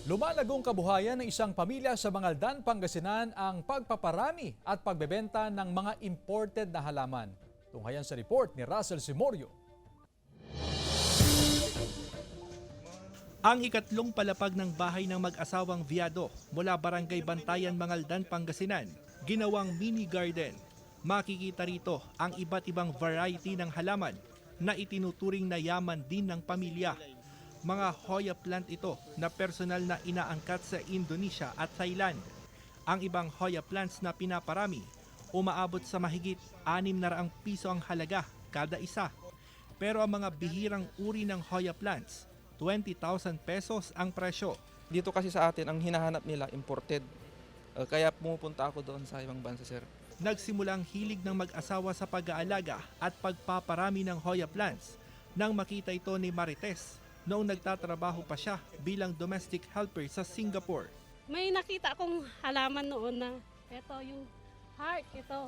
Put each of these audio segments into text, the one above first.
Lumalagong kabuhayan ng isang pamilya sa Mangaldan, Pangasinan ang pagpaparami at pagbebenta ng mga imported na halaman. Tunghayan sa report ni Russell Simorio. Ang ikatlong palapag ng bahay ng mag-asawang Viado mula Barangay Bantayan, Mangaldan, Pangasinan, ginawang mini garden. Makikita rito ang iba't ibang variety ng halaman na itinuturing na yaman din ng pamilya. Mga Hoya plant ito na personal na inaangkat sa Indonesia at Thailand. Ang ibang Hoya plants na pinaparami, umaabot sa mahigit 600 piso ang halaga kada isa. Pero ang mga bihirang uri ng Hoya plants, 20,000 pesos ang presyo. Dito kasi sa atin, ang hinahanap nila imported. Kaya pumupunta ako doon sa ibang bansa, sir. Nagsimula ang hilig ng mag-asawa sa pag-aalaga at pagpaparami ng Hoya plants nang makita ito ni Marites noong nagtatrabaho pa siya bilang domestic helper sa Singapore. May nakita akong halaman noon na ito yung heart, ito.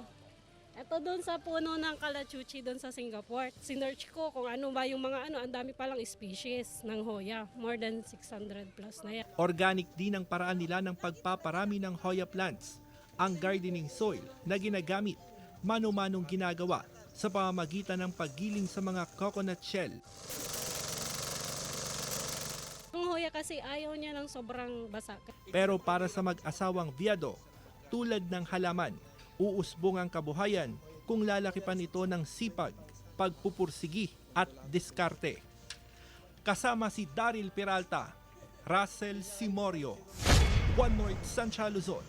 Ito doon sa puno ng kalachuchi doon sa Singapore. Sinearch ko kung ano ba yung mga ang dami palang species ng Hoya. More than 600 plus na yan. Organic din ang paraan nila ng pagpaparami ng Hoya plants. Ang gardening soil na ginagamit, mano-manong ginagawa sa pamamagitan ng paggiling sa mga coconut shell. Ang Hoya kasi ayaw niya ng sobrang basa. Pero para sa mag-asawang Viado, tulad ng halaman, uusbong ang kabuhayan kung lalakipan ito ng sipag, pagpupursigi at diskarte. Kasama si Daryl Peralta, Russell Simorio, One North Central Luzon,